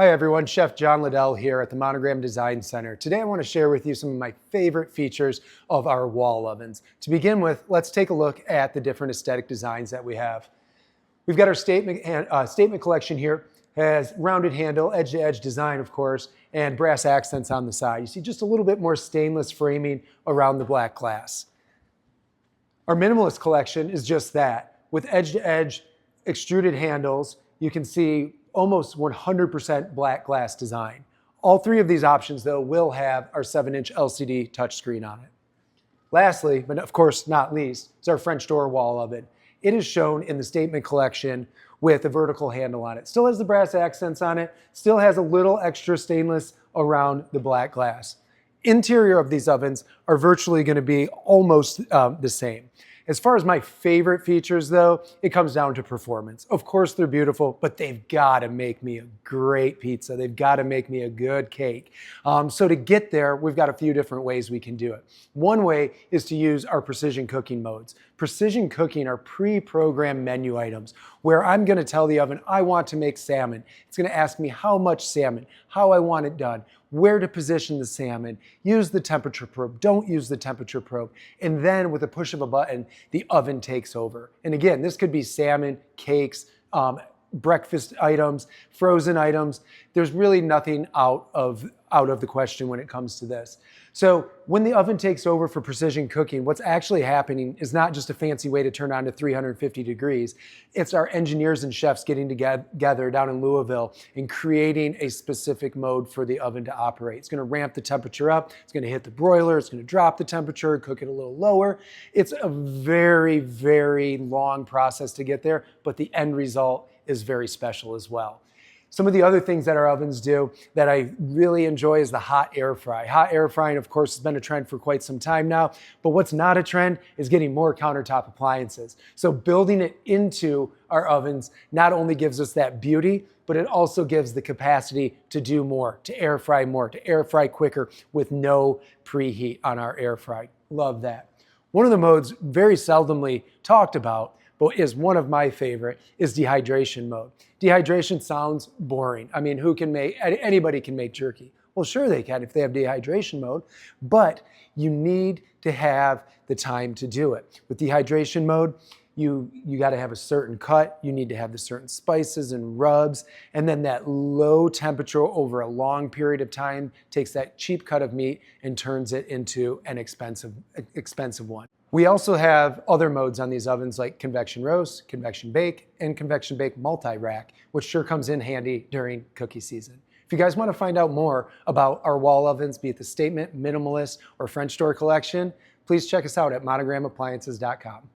Hi everyone, Chef Jon Liddell here at the Monogram Design Center. Today I want to share with you some of my favorite features of our wall ovens. To begin with, let's take a look at the different aesthetic designs that we have. We've got our statement collection here. Has rounded handle, edge-to-edge design, of course, and brass accents on the side. You see just a little bit more stainless framing around the black glass. Our minimalist collection is just that. With edge-to-edge extruded handles, you can see almost 100% black glass design. All three of these options, though, will have our 7-inch LCD touchscreen on it. Lastly, but of course not least, is our French door wall oven. It is shown in the statement collection with a vertical handle on it. Still has the brass accents on it, still has a little extra stainless around the black glass. Interior of these ovens are virtually going to be almost the same. As far as my favorite features, though, it comes down to performance. Of course, they're beautiful, but they've got to make me a great pizza. They've got to make me a good cake. So to get there, we've got a few different ways we can do it. One way is to use our precision cooking modes. Precision cooking are pre-programmed menu items where I'm going to tell the oven, I want to make salmon. It's going to ask me how much salmon, how I want it done, where to position the salmon, use the temperature probe, don't use the temperature probe. And then with a push of a button, the oven takes over. And again, this could be salmon, cakes, breakfast items, frozen items. There's really nothing out of the question when it comes to this. So when the oven takes over for precision cooking, what's actually happening is not just a fancy way to turn on to 350 degrees. It's our engineers and chefs getting together down in Louisville and creating a specific mode for the oven to operate. It's going to ramp the temperature up. It's going to hit the broiler. It's going to drop the temperature, cook it a little lower. It's a very, very long process to get there, but the end result is very special as well. Some of the other things that our ovens do that I really enjoy is the hot air fry. Hot air frying, of course, has been a trend for quite some time now, but what's not a trend is getting more countertop appliances. So building it into our ovens not only gives us that beauty, but it also gives the capacity to do more, to air fry quicker with no preheat on our air fry. Love that. One of the modes very seldomly talked about, but is one of my favorite, is dehydration mode. Dehydration sounds boring. I mean, anybody can make jerky. Well, sure they can if they have dehydration mode, but you need to have the time to do it. With dehydration mode, you got to have a certain cut, you need to have the certain spices and rubs, and then that low temperature over a long period of time takes that cheap cut of meat and turns it into an expensive one. We also have other modes on these ovens like convection roast, convection bake, and convection bake multi-rack, which sure comes in handy during cookie season. If you guys want to find out more about our wall ovens, be it the Statement, Minimalist, or French Door collection, please check us out at monogramappliances.com.